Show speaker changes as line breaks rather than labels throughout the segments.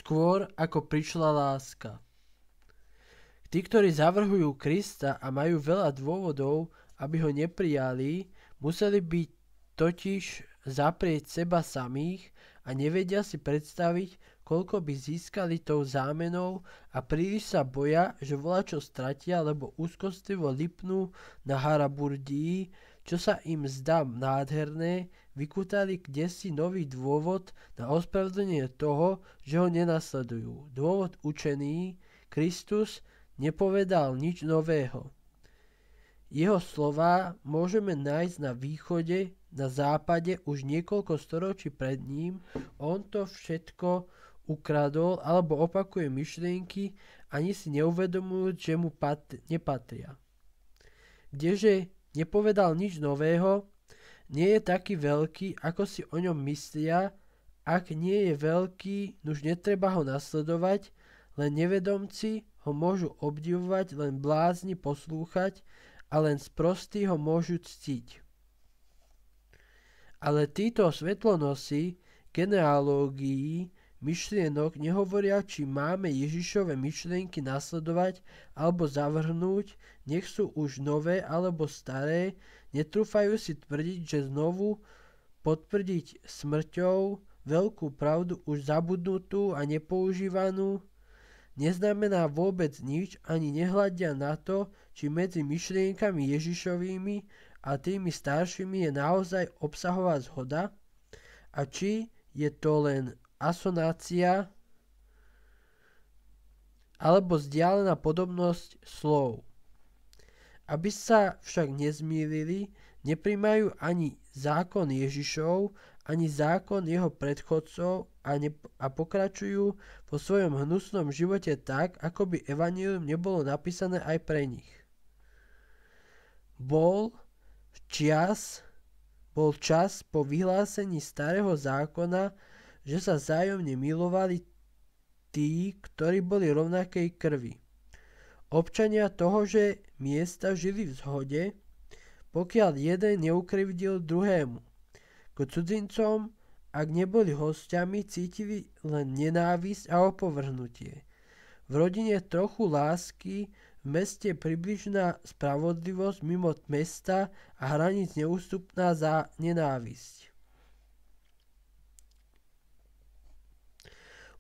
skôr ako prišla láska. Tí, ktorí zavrhujú Krista a majú veľa dôvodov, aby ho neprijali, museli by totiž zaprieť seba samých a nevedia si predstaviť, koľko by získali tou zámenou a príliš sa boja, že volačo stratia, lebo úzkostlivo lipnú na haraburdii, čo sa im zdá nádherné, vykutali kdesi nový dôvod na ospravedlnenie toho, že ho nenasledujú. Dôvod učený, Kristus nepovedal nič nového. Jeho slová môžeme nájsť na východe, na západe už niekoľko storočí pred ním. On to všetko ukradol alebo opakuje myšlienky, ani si neuvedomujúc, že mu nepatria. Kdeže nepovedal nič nového, nie je taký veľký, ako si o ňom myslia. Ak nie je veľký, nuž netreba ho nasledovať, len nevedomci ho môžu obdivovať, len blázni poslúchať a len sprostí ho môžu ctiť. Ale títo svetlonosy genealógií myšlienok nehovoria, či máme Ježišove myšlienky nasledovať alebo zavrhnúť, nech sú už nové alebo staré, netrúfajú si tvrdiť, že znovu potvrdiť smrťou veľkú pravdu už zabudnutú a nepoužívanú, neznamená vôbec nič, ani nehľadia na to, či medzi myšlienkami Ježišovými a tými staršími je naozaj obsahová zhoda a či je to len asonácia alebo vzdialená podobnosť slov. Aby sa však nezmýlili, neprijímajú ani zákon Ježišov, ani zákon jeho predchodcov a pokračujú vo svojom hnusnom živote tak, ako by evanjelium nebolo napísané aj pre nich. Bol čas po vyhlásení starého zákona, že sa vzájomne milovali tí, ktorí boli rovnakej krvi. Občania tohože miesta žili v zhode, pokiaľ jeden neukrivdil druhému. K cudzincom, ak neboli hostiami, cítili len nenávisť a opovrhnutie. V rodine trochu lásky, v meste približná spravodlivosť, mimo mesta a hraníc neústupná za nenávisť.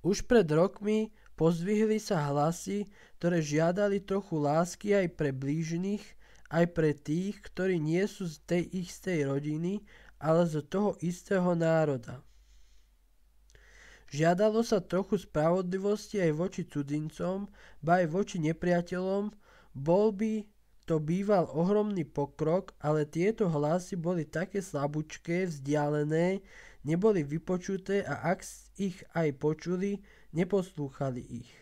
Už pred rokmi pozdvihli sa hlasy, ktoré žiadali trochu lásky aj pre blížnych, aj pre tých, ktorí nie sú z tej istej rodiny, ale z toho istého národa. Žiadalo sa trochu spravodlivosti aj voči cudzincom, ba aj voči nepriateľom. Bol by to býval ohromný pokrok, ale tieto hlasy boli také slabúčké, vzdialené, neboli vypočuté a ak ich aj počuli, neposlúchali ich.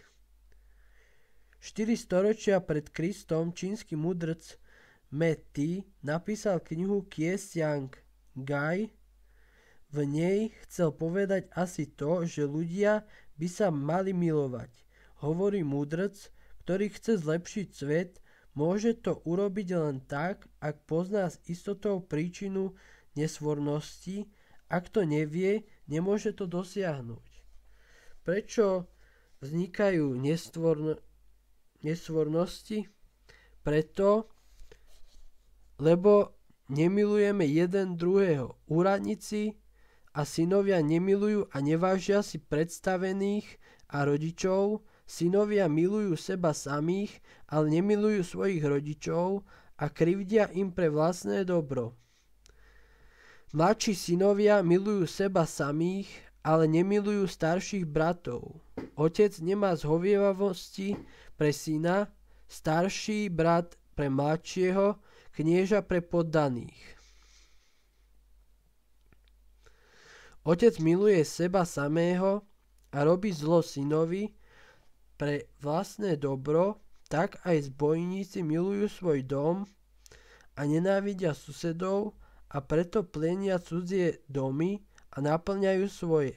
4 storočia pred Kristom čínsky mudrc Meti napísal knihu Qiesiang Gai. V nej chcel povedať asi to, že ľudia by sa mali milovať. Hovorí mudrc, ktorý chce zlepšiť svet, môže to urobiť len tak, ak pozná s istotou príčinu nesvornosti. Ak to nevie, nemôže to dosiahnuť. Prečo vznikajú nesvornosti? Preto, lebo nemilujeme jeden druhého. Úradníci a synovia nemilujú a nevážia si predstavených a rodičov. Synovia milujú seba samých, ale nemilujú svojich rodičov a krivdia im pre vlastné dobro. Mladší synovia milujú seba samých, ale nemilujú starších bratov. Otec nemá zhovievavosti pre syna, starší brat pre mladšieho, knieža pre poddaných. Otec miluje seba samého a robí zlo synovi pre vlastné dobro, tak aj zbojníci milujú svoj dom a nenávidia susedov a preto plenia cudzie domy a naplňajú svoje.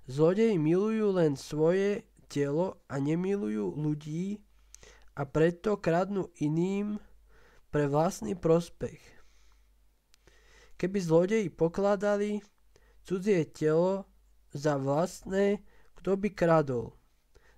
Zlodeji milujú len svoje telo a nemilujú ľudí a preto kradnú iným pre vlastný prospech. Keby zlodeji pokladali cudzie telo za vlastné, kto by kradol?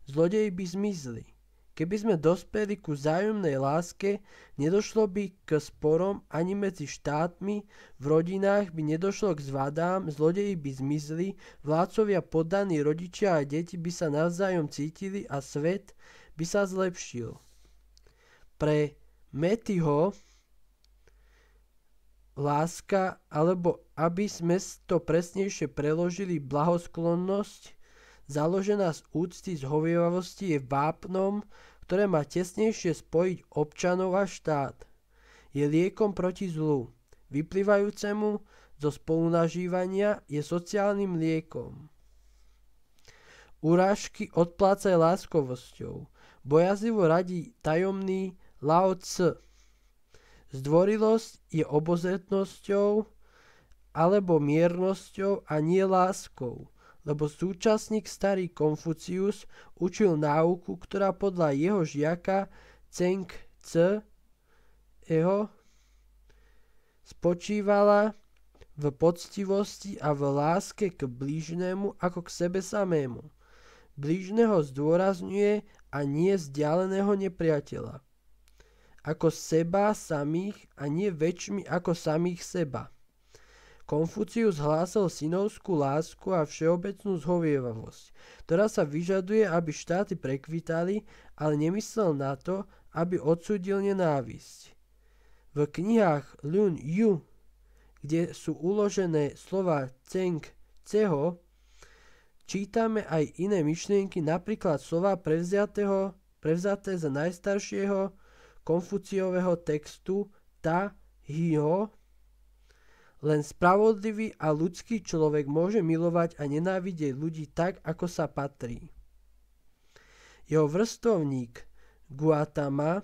Zlodeji by zmizli. Keby sme dospeli ku vzájomnej láske, nedošlo by k sporom ani medzi štátmi, v rodinách by nedošlo k zvadám, zlodeji by zmizli, vládcovia, poddaní, rodičia a deti by sa navzájom cítili a svet by sa zlepšil. Pre Matthewho láska, alebo aby sme to presnejšie preložili, blahosklonnosť, založená z úcty, zhovievavosti, je vápnom, ktoré má tesnejšie spojiť občanov a štát. Je liekom proti zlu. Vyplývajúcemu zo spolunažívania je sociálnym liekom. Urážky odplácaj láskovosťou. Bojazlivo radí tajomný Lao Tse. Zdvorilosť je obozretnosťou alebo miernosťou a nie láskou, lebo súčasník starý Konfucius učil náuku, ktorá podľa jeho žiaka Zheng Tse spočívala v poctivosti a v láske k blížnemu ako k sebe samému. Blížneho zdôrazňuje a nie vzdialeného nepriateľa. Ako seba samých a nie väčšmi ako samých seba. Konfucius hlásal synovskú lásku a všeobecnú zhovievavosť, ktorá sa vyžaduje, aby štáty prekvitali, ale nemyslel na to, aby odsúdil nenávisť. V knihách Lun Yu, kde sú uložené slova Zheng Tseho, čítame aj iné myšlienky, napríklad slova prevzaté z najstaršieho Konfuciového textu Ta Hiho. Len spravodlivý a ľudský človek môže milovať a nenávidieť ľudí tak, ako sa patrí. Jeho vrstovník Gautama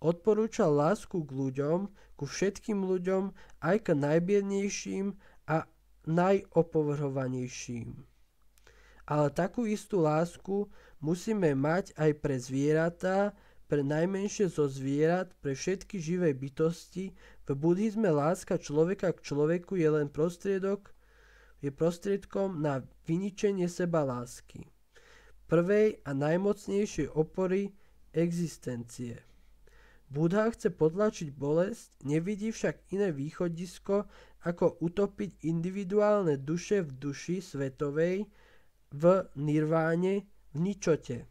odporúčal lásku k ľuďom, ku všetkým ľuďom, aj k najbiednejším a najopovrhovanejším. Ale takú istú lásku musíme mať aj pre zvieratá, pre najmenšie zo zvierat, pre všetky živé bytosti. V buddhizme láska človeka k človeku je len prostriedkom na vyničenie seba lásky, prvej a najmocnejšej opory existencie. Buddha chce potlačiť bolesť, nevidí však iné východisko, ako utopiť individuálne duše v duši svetovej, v nirváne, v ničote.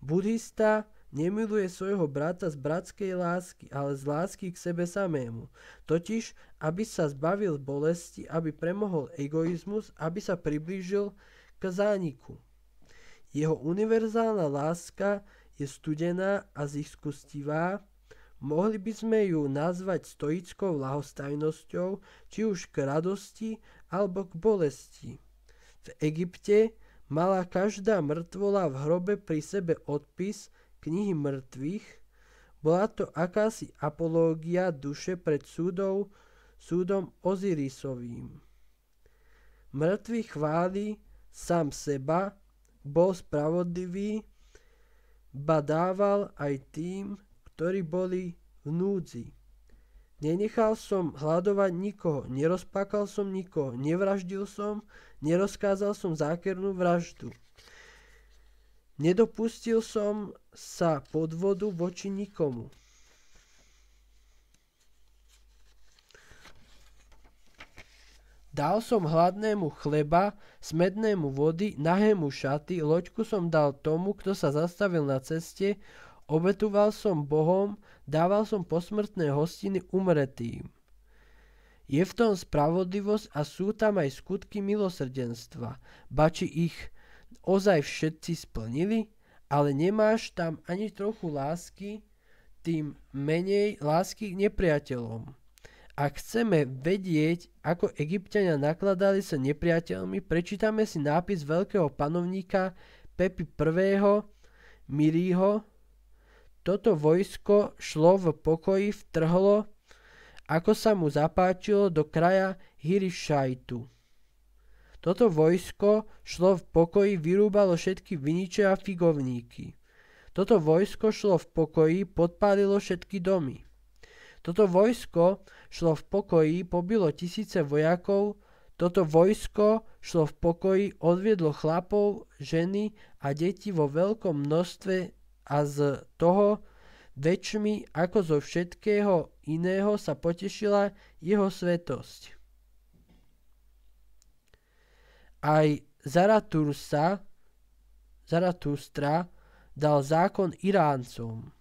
Buddhista nemiluje svojho brata z bratskej lásky, ale z lásky k sebe samému. Totiž, aby sa zbavil bolesti, aby premohol egoizmus, aby sa priblížil k zániku. Jeho univerzálna láska je studená a ziskostivá. Mohli by sme ju nazvať stoickou ľahostajnosťou, či už k radosti alebo k bolesti. V Egypte mala každá mŕtvola v hrobe pri sebe odpis knihy mŕtvych. Bola to akási apológia duše pred súdom Ozirisovým. Mŕtvy chváli sám seba, bol spravodlivý, ba dával aj tým, ktorí boli v núdzi. Nenechal som hľadovať nikoho, nerozpákal som nikoho, nevraždil som, nerozkázal som zákernú vraždu. Nedopustil som sa podvodu voči nikomu. Dal som hladnému chleba, smednému vody, nahému šaty, loďku som dal tomu, kto sa zastavil na ceste, obetoval som Bohom, dával som posmrtné hostiny umretým. Je v tom spravodlivosť a sú tam aj skutky milosrdenstva, bači ich ozaj všetci splnili, ale nemáš tam ani trochu lásky, tým menej lásky k nepriateľom. Ak chceme vedieť, ako Egypťania nakladali sa nepriateľmi, prečítame si nápis veľkého panovníka Pepi I. Mirího. Toto vojsko šlo v pokoji, vtrhlo, ako sa mu zapáčilo, do kraja Hirišajtu. Toto vojsko šlo v pokoji, vyrúbalo všetky viniče a figovníky. Toto vojsko šlo v pokoji, podpálilo všetky domy. Toto vojsko šlo v pokoji, pobilo tisíce vojakov, Toto vojsko šlo v pokoji, odviedlo chlapov, ženy a deti vo veľkom množstve a z toho väčšmi ako zo všetkého iného sa potešila jeho svätosť. Aj Zaratustra dal zákon Iráncom.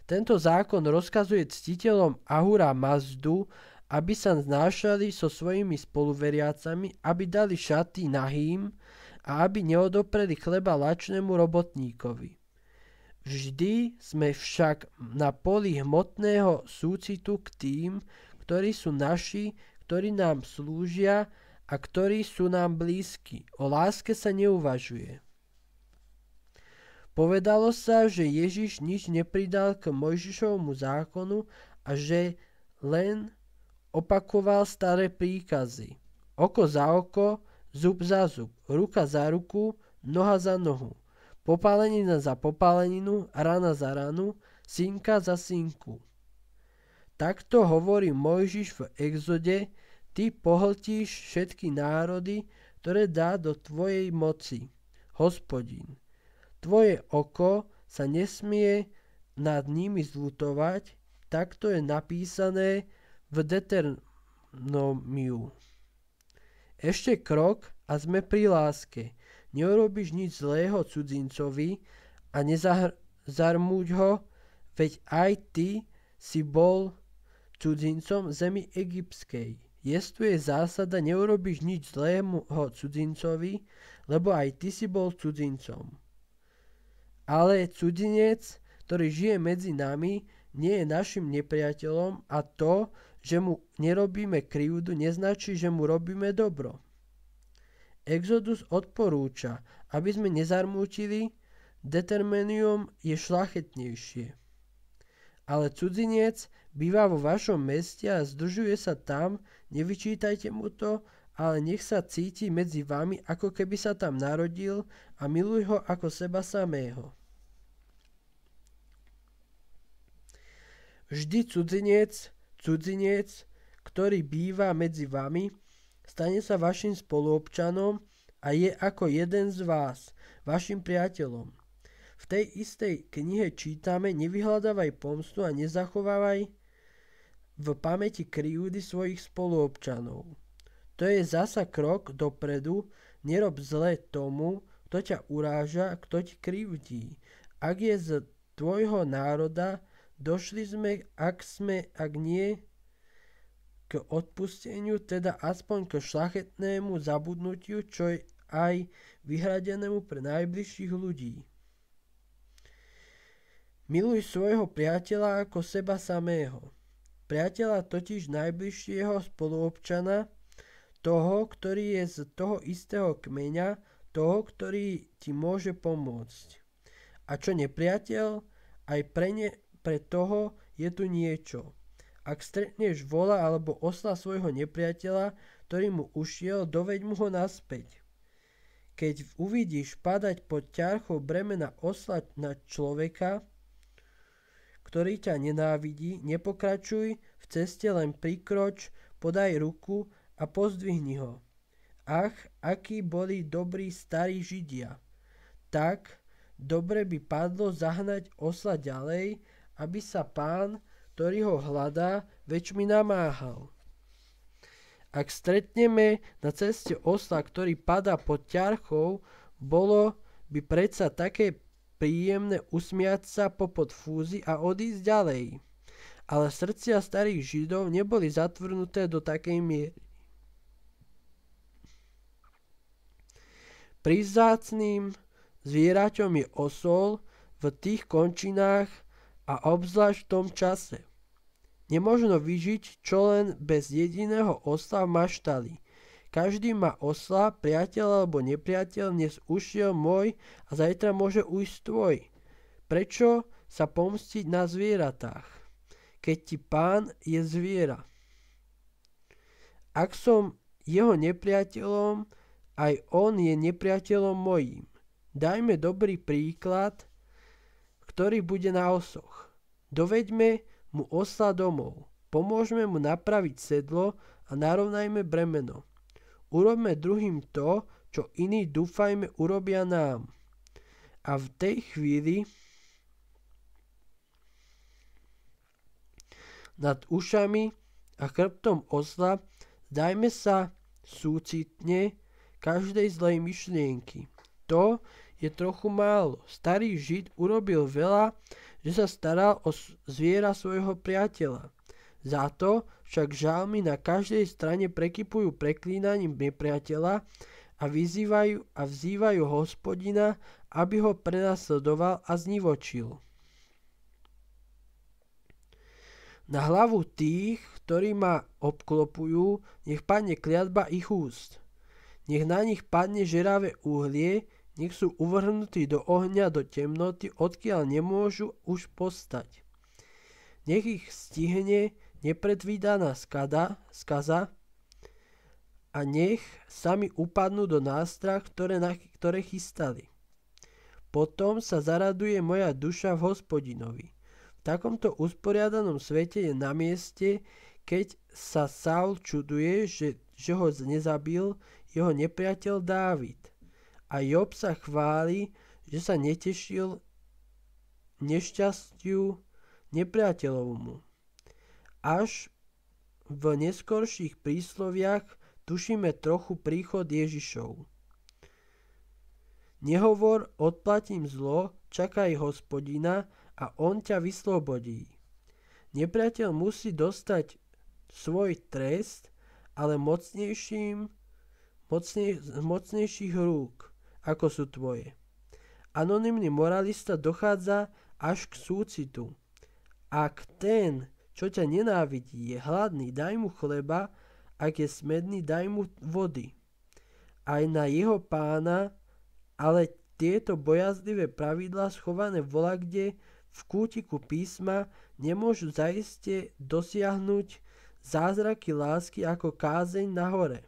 Tento zákon rozkazuje ctiteľom Ahura Mazdu, aby sa znášali so svojimi spoluveriacami, aby dali šaty nahým a aby neodopreli chleba lačnému robotníkovi. Vždy sme však na poli hmotného súcitu k tým, ktorí sú naši, ktorí nám slúžia a ktorí sú nám blízki. O láske sa neuvažuje. Povedalo sa, že Ježiš nič nepridal k Mojžišovmu zákonu a že len opakoval staré príkazy. Oko za oko, zub za zub, ruka za ruku, noha za nohu. Popálenina za popáleninu, rana za ranu, synka za synku. Takto hovorí Mojžiš v Exode, ty pohltíš všetky národy, ktoré dá do tvojej moci, Hospodin. Tvoje oko sa nesmie nad nimi zľutovať, takto je napísané v Deuteronomiu. Ešte krok a sme pri láske. Neurobíš nič zlého cudzincovi a nezarmuť ho, veď aj ty si bol cudzincom v zemi egyptskej. Jestuje zásada, neurobíš nič zlého cudzincovi, lebo aj ty si bol cudzincom. Ale cudzinec, ktorý žije medzi nami, nie je našim nepriateľom a to, že mu nerobíme krivdu, neznačí, že mu robíme dobro. Exodus odporúča, aby sme nezarmútili, Deuteronomium je šľachetnejšie. Ale cudzinec býva vo vašom meste a zdržuje sa tam, nevyčítajte mu to, ale nech sa cíti medzi vami, ako keby sa tam narodil a miluj ho ako seba samého. Vždy cudzinec, ktorý býva medzi vami, stane sa vašim spoluobčanom a je ako jeden z vás, vašim priateľom. V tej istej knihe čítame, nevyhľadávaj pomstu a nezachovávaj v pamäti krivdy svojich spoluobčanov. To je zasa krok dopredu, nerob zle tomu, kto ťa uráža, kto ti krivdí. Ak je z tvojho národa, došli sme, ak nie, k odpusteniu, teda aspoň k šľachetnému zabudnutiu, čo je aj vyhradenému pre najbližších ľudí. Miluj svojho priateľa ako seba samého. Priateľa totiž najbližšieho spoluobčana, toho, ktorý je z toho istého kmeňa, toho, ktorý ti môže pomôcť. A čo nepriateľ, aj pre toho je tu niečo. Ak stretneš vola alebo osla svojho nepriateľa, ktorý mu ušiel, doveď mu ho naspäť. Keď uvidíš padať pod ťarchou bremena osla na človeka, ktorý ťa nenávidí, nepokračuj v ceste, len prikroč, podaj ruku a pozdvihni ho. Ach, akí boli dobrí starí Židia. Tak dobre by padlo zahnať osla ďalej, aby sa pán, ktorý ho hľadá, väčšmi namáhal. Ak stretneme na ceste osla, ktorý padá pod ťarchou, bolo by predsa také príjemné usmiať sa popod fúzy a odísť ďalej. Ale srdcia starých Židov neboli zatvrdnuté do takej miery. Prízácným zvieraťom je osol v tých končinách a obzvlášť v tom čase. Nemožno vyžiť čo len bez jediného osla v maštali. Každý má osla, priateľ alebo nepriateľ, dnes ušiel môj a zajtra môže ujsť tvoj. Prečo sa pomstiť na zvieratách, keď ti pán je zviera? Ak som jeho nepriateľom, aj on je nepriateľom mojím. Dajme dobrý príklad, ktorý bude na osoch. Doveďme mu osla domov. Pomôžme mu napraviť sedlo a narovnajme bremeno. urobme druhým to, čo iní dúfajme urobia nám. A v tej chvíli nad ušami a chrbtom osla zdajme sa súcitne každej zlej myšlienky. To je trochu málo. Starý Žid urobil veľa, že sa staral o zviera svojho priateľa. Za to však žalmy na každej strane prekypujú preklínaním nepriateľa a vzývajú Hospodina, aby ho prenasledoval a znivočil. Na hlavu tých, ktorí ma obklopujú, nech padne kliatba ich úst. Nech na nich padne žeravé uhlie, nech sú uvrhnutí do ohňa, do temnoty, odkiaľ nemôžu už postať. Nech ich stihne nepredvídaná skaza a nech sami upadnú do nástrah, ktoré chystali. Potom sa zaraduje moja duša v Hospodinovi. V takomto usporiadanom svete je na mieste, keď sa Saul čuduje, že ho nezabil jeho nepriateľ Dávid. A Job sa chváli, že sa netešil nešťastiu nepriateľovmu. Až v neskorších prísloviach tušíme trochu príchod Ježišov. Nehovor, odplatím zlo, čakaj Hospodina a on ťa vyslobodí. Nepriateľ musí dostať svoj trest, ale mocnejších rúk, ako sú tvoje. Anonymný moralista dochádza až k súcitu. Ak ten, čo ťa nenávidí, je hladný, daj mu chleba, ak je smedný, daj mu vody. Aj na jeho pána, ale tieto bojazlivé pravidlá schované volakde v kútiku písma nemôžu zaiste dosiahnuť zázraky lásky ako kázeň na hore.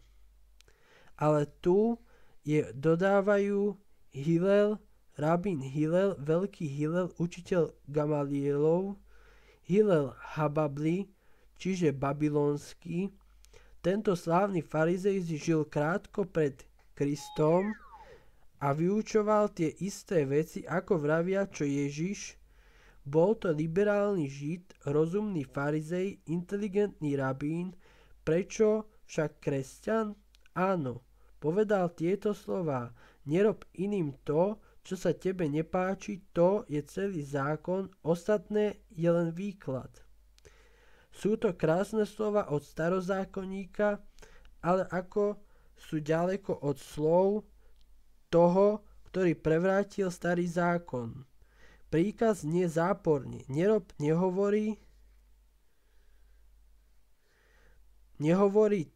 Ale tu je dodávajú Hillel, rabín Hillel, veľký Hillel, učiteľ Gamalielov, Hillel Hababli, čiže babylonský. Tento slávny farizej žil krátko pred Kristom a vyučoval tie isté veci, ako vravia, čo Ježiš. Bol to liberálny Žid, rozumný farizej, inteligentný rabín. Prečo však kresťan? Áno, povedal tieto slová. Nerob iným to, čo sa tebe nepáči, to je celý zákon, ostatné je len výklad. Sú to krásne slova od starozákonníka, ale ako sú ďaleko od slov toho, ktorý prevrátil starý zákon. Príkaz nie záporne. Nerob nehovorí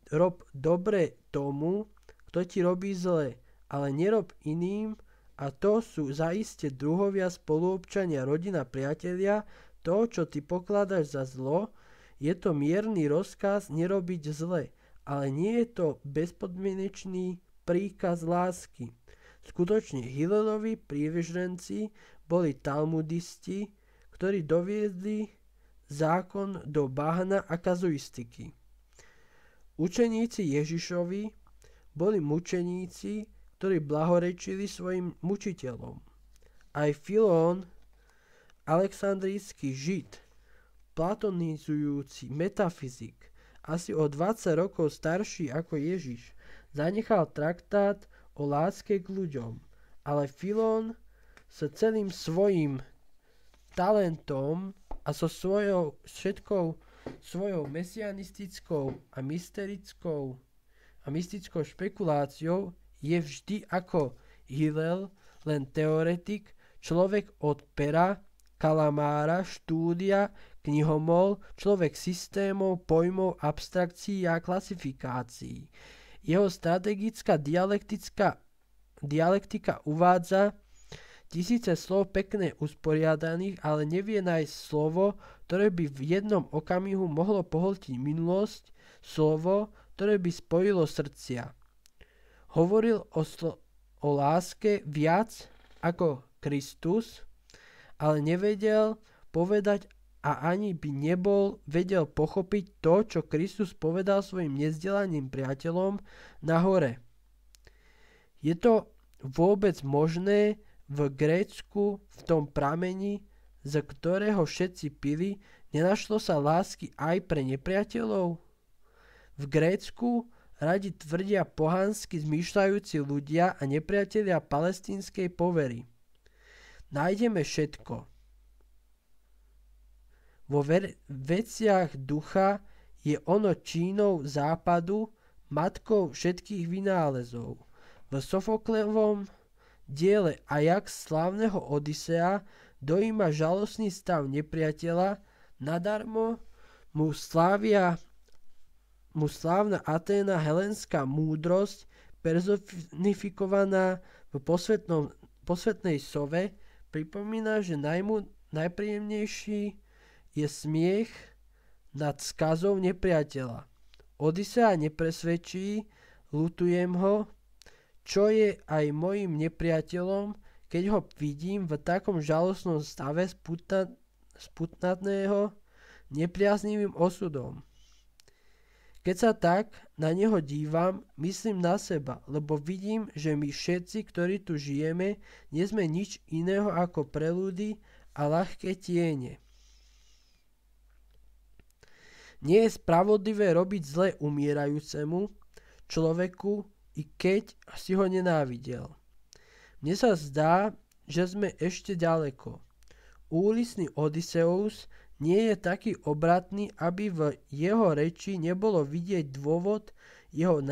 rob dobre tomu, kto ti robí zle, ale nerob iným, a to sú zaiste druhovia, spoluobčania, rodina, priatelia. To, čo ty pokladáš za zlo, je to mierny rozkaz nerobiť zle, ale nie je to bezpodmienečný príkaz lásky. Skutočne Hillelovi prívrženci boli talmudisti, ktorí doviedli zákon do bahna a kazuistiky. Učeníci Ježišovi boli mučeníci, ktorí blahorečili svojim mučiteľom. Aj Filón, alexandrijský Žid, platonizujúci metafyzik, asi o 20 rokov starší ako Ježiš, zanechal traktát o láske k ľuďom, ale Filón sa celým svojim talentom a so všetkou svojou mesianistickou a mystickou špekuláciou je vždy ako Hillel, len teoretik, človek od pera, kalamára, štúdia, knihomol, človek systémov, pojmov, abstrakcií a klasifikácií. Jeho strategická dialektika uvádza tisíce slov pekne usporiadaných, ale nevie nájsť slovo, ktoré by v jednom okamihu mohlo pohltiť minulosť, slovo, ktoré by spojilo srdcia. Hovoril o láske viac ako Kristus, ale nevedel povedať a ani by nebol vedel pochopiť to, čo Kristus povedal svojim nezdelaným priateľom na hore. Je to vôbec možné? V Grécku, v tom prameni, z ktorého všetci pili, nenašlo sa lásky aj pre nepriateľov? V Grécku radi tvrdia pohansky zmýšľajúci ľudia a nepriatelia palestínskej povery. Nájdeme všetko. Vo veciach ducha je ono Čínou západu matkou všetkých vynálezov. V Sofoklevom diele Ajax slávneho Odysea dojíma žalostný stav nepriateľa, nadarmo mu slávna Aténa helenská múdrosť personifikovaná v posvetnej sove pripomína, že najpríjemnejší je smiech nad skazou nepriateľa. Odysea nepresvedčí, ľutujem ho, čo je aj mojim nepriateľom, keď ho vidím v takom žalostnom stave sputnaného nepriaznivým osudom. Keď sa tak na neho dívam, myslím na seba, lebo vidím, že my všetci, ktorí tu žijeme, nie sme nič iného ako prelúdy a ľahké tiene. Nie je spravodlivé robiť zle umierajúcemu človeku, i keď si ho nenávidel. Mne sa zdá, že sme ešte ďaleko. Úlisný Odysseus nie je taký obratný, aby v jeho reči nebolo vidieť dôvod jeho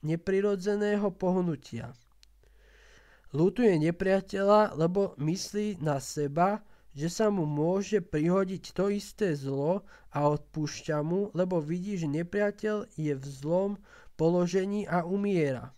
neprirodzeného pohnutia. Ľutuje nepriateľa, lebo myslí na seba, že sa mu môže prihodiť to isté zlo a odpúšťa mu, lebo vidí, že nepriateľ je v zlom položení a umiera.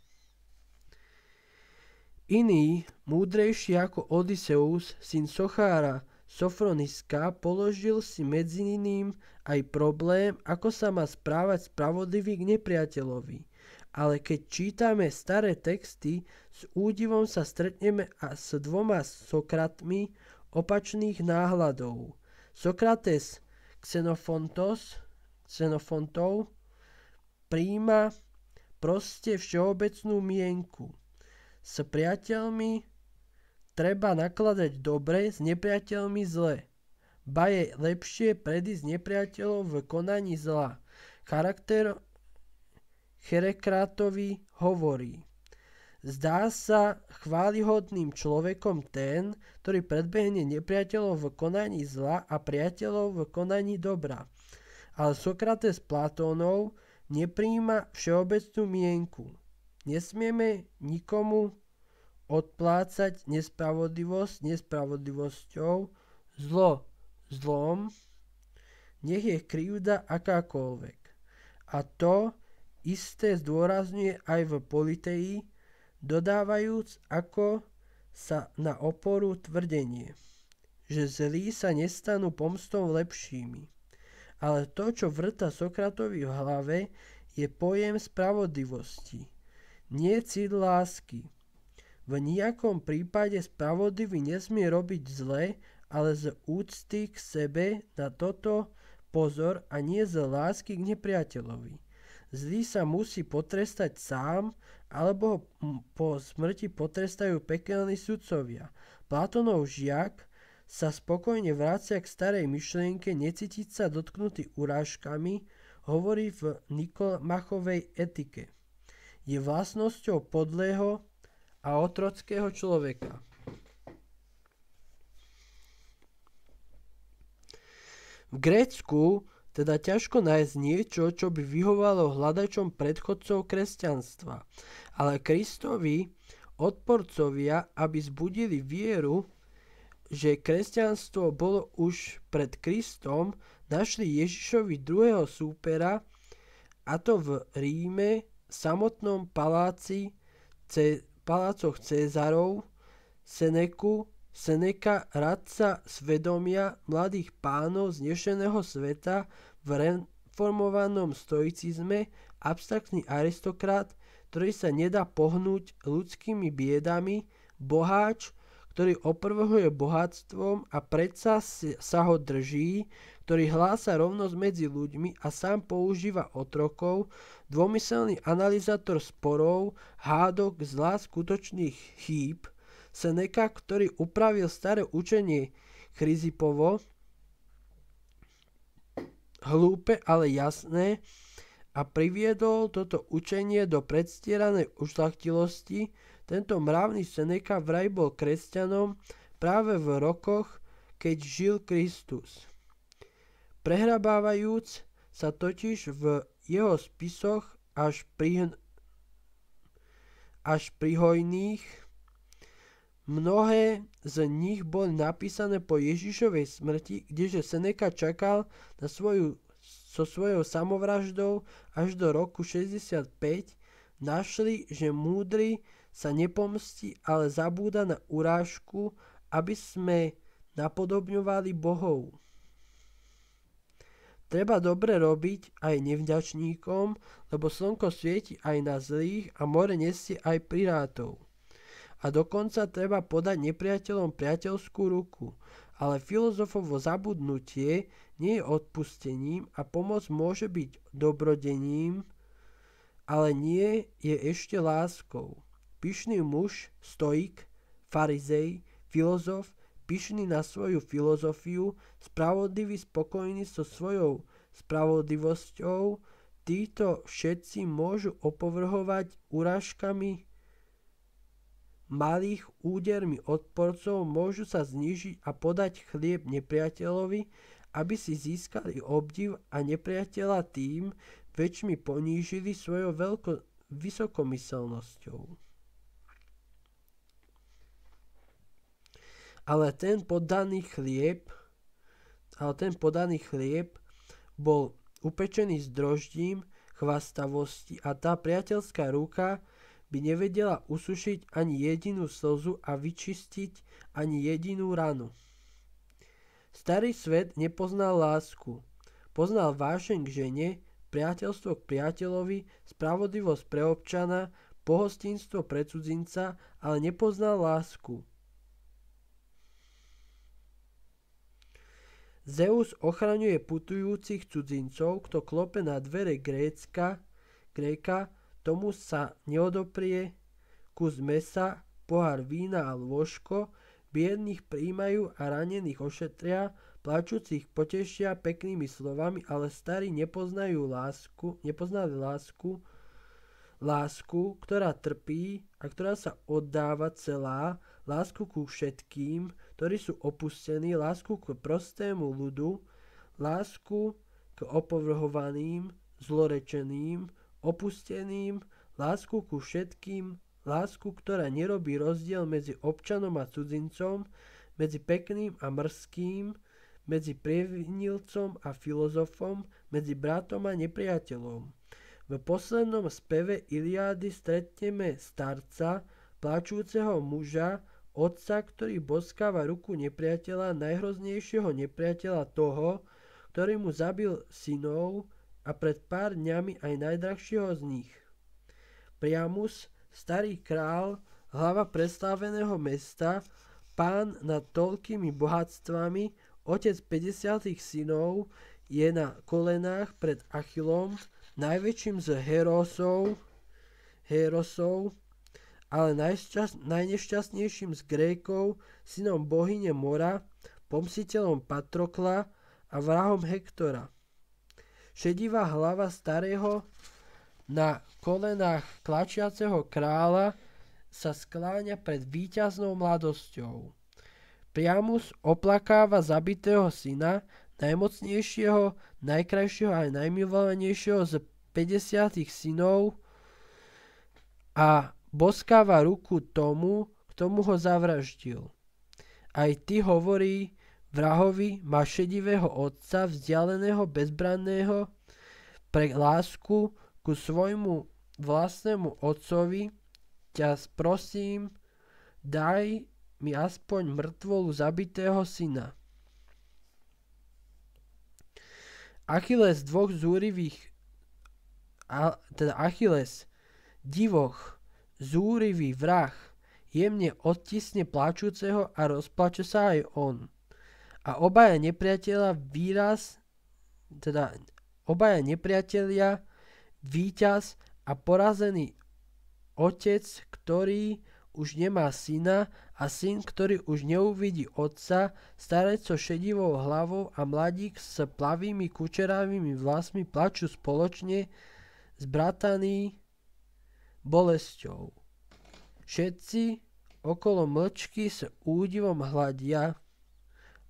Iný, múdrejší ako Odysseus, syn Sochára Sofroniska, položil si medzi iným aj problém, ako sa má správať spravodlivý k nepriateľovi. Ale keď čítame staré texty, s údivom sa stretneme s dvoma Sokratmi opačných náhľadov. Sokrates Xenofontov prijíma proste všeobecnú mienku. S priateľmi treba nakladať dobre, s nepriateľmi zle. Ba je lepšie predísť nepriateľov v konaní zla. Charakter Herekratovi hovorí: zdá sa chválihodným človekom ten, ktorý predbehne nepriateľov v konaní zla a priateľov v konaní dobra. Ale Sokrates Platónov neprijíma všeobecnú mienku. Nesmieme nikomu odplácať nespravodlivosť nespravodlivosťou, zlo zlom, nech je krivda akákoľvek. A to isté zdôrazňuje aj v Politeji, dodávajúc ako sa na oporu tvrdenie, že zlí sa nestanú pomstou lepšími. Ale to, čo vrta Sokratovi v hlave, je pojem spravodlivosti, nie cit lásky. V nejakom prípade spravodlivý nesmie robiť zle, ale z úcty k sebe na toto pozor a nie z lásky k nepriateľovi. Zlý sa musí potrestať sám, alebo ho po smrti potrestajú pekelní sudcovia. Platónov žiak sa spokojne vracia k starej myšlienke necítiť sa dotknutý urážkami, hovorí v Nikomachovej etike. Je vlastnosťou podlého a otrockého človeka. V Grécku teda ťažko nájsť niečo, čo by vyhovalo hľadačom predchodcov kresťanstva. Ale Kristovi odporcovia, aby zbudili vieru, že kresťanstvo bolo už pred Kristom, našli Ježišovi druhého súpera, a to v Ríme, v samotnom palácoch Cézarov, Seneka, radca svedomia mladých pánov znešeného sveta, v reformovanom stoicizme, abstraktný aristokrat, ktorý sa nedá pohnúť ľudskými biedami, boháč, ktorý opovrhuje bohatstvom a predsa sa ho drží, ktorý hlása rovnosť medzi ľuďmi a sám používa otrokov, dômyselný analyzátor sporov, hádok, zla, skutočných chýb, Seneca, ktorý upravil staré učenie Chryzipovo, hlúpe, ale jasné, a priviedol toto učenie do predstieranej ušľachtilosti. Tento mravný Seneca vraj bol kresťanom práve v rokoch, keď žil Kristus. Prehrabávajúc sa totiž v jeho spisoch až pri hojných, mnohé z nich boli napísané po Ježišovej smrti, kdeže Seneca čakal so svojou samovraždou až do roku 65, našli, že múdry sa nepomstí, ale zabúda na urážku, aby sme napodobňovali bohov. Treba dobre robiť aj nevďačníkom, lebo slnko svieti aj na zlých a more nesie aj pirátov. A dokonca treba podať nepriateľom priateľskú ruku, ale filozofovo zabudnutie nie je odpustením a pomoc môže byť dobrodením, ale nie je ešte láskou. Pyšný muž, stoik, farizej, filozof, pyšný na svoju filozofiu, spravodlivý, spokojný so svojou spravodlivosťou, títo všetci môžu opovrhovať urážkami malých, údermi odporcov, môžu sa znížiť a podať chlieb nepriateľovi, aby si získali obdiv, a nepriateľa tým väčšmi ponížili svojou vysokomyselnosťou. Ale ten podaný chlieb bol upečený s droždím chvastavosti a tá priateľská ruka by nevedela usušiť ani jedinú slzu a vyčistiť ani jedinú ranu. Starý svet nepoznal lásku. Poznal vášeň k žene, priateľstvo k priateľovi, spravodlivosť pre občana, pohostinstvo pre cudzinca, ale nepoznal lásku. Zeus ochraňuje putujúcich cudzincov, kto klope na dvere Gréka, tomu sa neodoprie kus mesa, pohár vína a lôžko, biedných prijímajú a ranených ošetria, plačúcich potešia peknými slovami, ale starí nepoznali lásku, ktorá trpí a ktorá sa oddáva celá, lásku ku všetkým, ktorí sú opustení, lásku k prostému ľudu, lásku k opovrhovaným, zlorečeným, opusteným, lásku ku všetkým, lásku, ktorá nerobí rozdiel medzi občanom a cudzincom, medzi pekným a mrzkým, medzi previnilcom a filozofom, medzi bratom a nepriateľom. V poslednom speve Iliády stretneme starca, plačúceho muža, otca, ktorý boskáva ruku nepriateľa, najhroznejšieho nepriateľa toho, ktorý mu zabil synov a pred pár dňami aj najdrahšieho z nich. Priamus, starý král, hlava presláveného mesta, pán nad toľkými bohatstvami, otec 50 synov, je na kolenách pred Achillom, najväčším z Hérosov, ale najnešťastnejším z Grékov, synom bohyne Mora, pomstiteľom Patrokla a vrahom Hektora. Šedivá hlava starého na kolenách klačiaceho kráľa sa skláňa pred víťaznou mladosťou. Priamus oplakáva zabitého syna, najmocnejšieho, najkrajšieho a najmilovanejšieho z 50 synov a boskáva ruku tomu, kto mu ho zavraždil. Aj ty, hovorí vrahovi, má šedivého otca, vzdialeného, bezbranného, pre lásku ku svojmu vlastnému otcovi ťa prosím, daj mi aspoň mŕtvolu zabitého syna. Achilles divoch, zúrivý vrah, jemne odtisne plačúceho a rozplače sa aj on. A obaja nepriatelia, víťaz a porazený otec, ktorý už nemá syna, a syn, ktorý už neuvidí otca, starec so šedivou hlavou a mladík s plavými kučeravými vlasmi plačú spoločne, zbrataní bolesťou. Všetci okolo mlčky s údivom hľadia.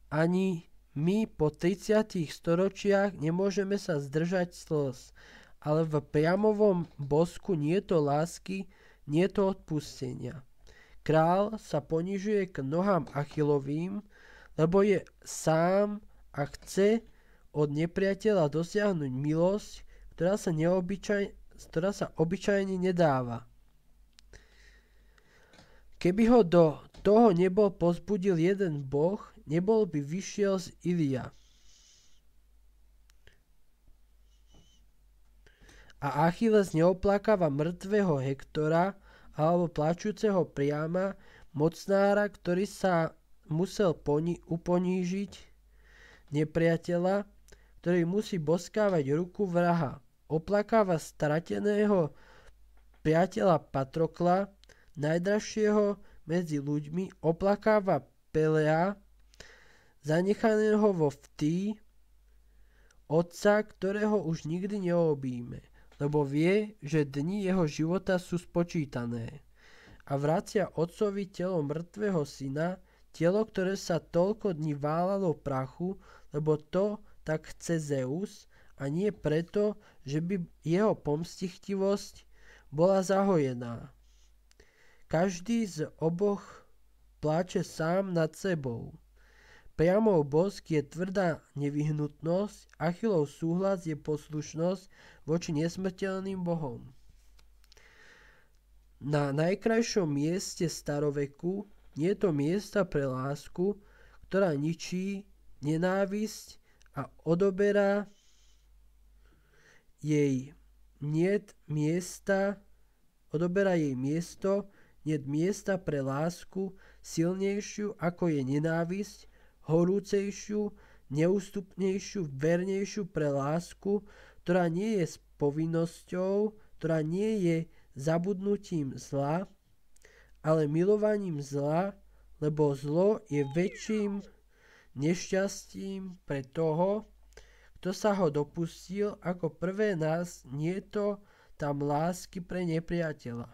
Ani my po 30 storočiach nemôžeme sa zdržať slz, ale v priamovom bosku nie je to lásky, nie je to odpustenia. Král sa ponižuje k nohám Achillovým, lebo je sám a chce od nepriateľa dosiahnuť milosť, ktorá sa obyčajne nedáva. Keby ho do toho nebol pozbudil jeden boh, nebol by vyšiel z Ilia. A Achilles neoplakáva mŕtvého Hektora alebo plačúceho Priama, mocnára, ktorý sa musel uponížiť nepriateľa, ktorý musí boskávať ruku vraha. Oplakáva strateného priateľa Patrokla, najdražšieho medzi ľuďmi, oplakáva Pelea, zanechaného vo Ptí, otca, ktorého už nikdy neobíme, lebo vie, že dni jeho života sú spočítané. A vracia otcovi telo mŕtvého syna, telo, ktoré sa toľko dní válalo v prachu, lebo to tak chce Zeus, a nie preto, že by jeho pomstichtivosť bola zahojená. Každý z oboch pláče sám nad sebou. Priamov bosk je tvrdá nevyhnutnosť, Achillov súhlas je poslušnosť voči nesmrteľným bohom. Na najkrajšom mieste staroveku nie je to miesta pre lásku, ktorá ničí nenávisť a odoberá jej miesto, niet miesta pre lásku silnejšiu ako je nenávisť, horúcejšiu, neústupnejšiu, vernejšiu pre lásku, ktorá nie je s povinnosťou, ktorá nie je zabudnutím zla, ale milovaním zla, lebo zlo je väčším nešťastím pre toho, kto sa ho dopustil, ako prvé nás nie to tam lásky pre nepriateľa.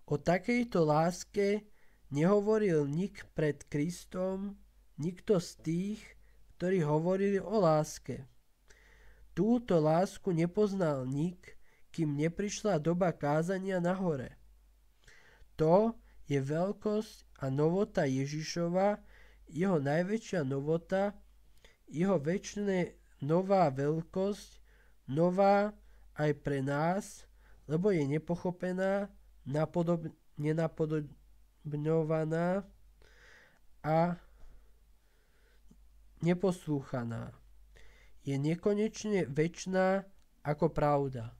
O takejto láske nehovoril nik pred Kristom, nikto z tých, ktorí hovorili o láske. Túto lásku nepoznal nik, kým neprišla doba kázania na hore. To je veľkosť a novota Ježišova, jeho najväčšia novota, jeho väčšine nová veľkosť, nová aj pre nás, lebo je nepochopená, nenapodobňovaná a neposlúchaná. Je nekonečne večná ako pravda.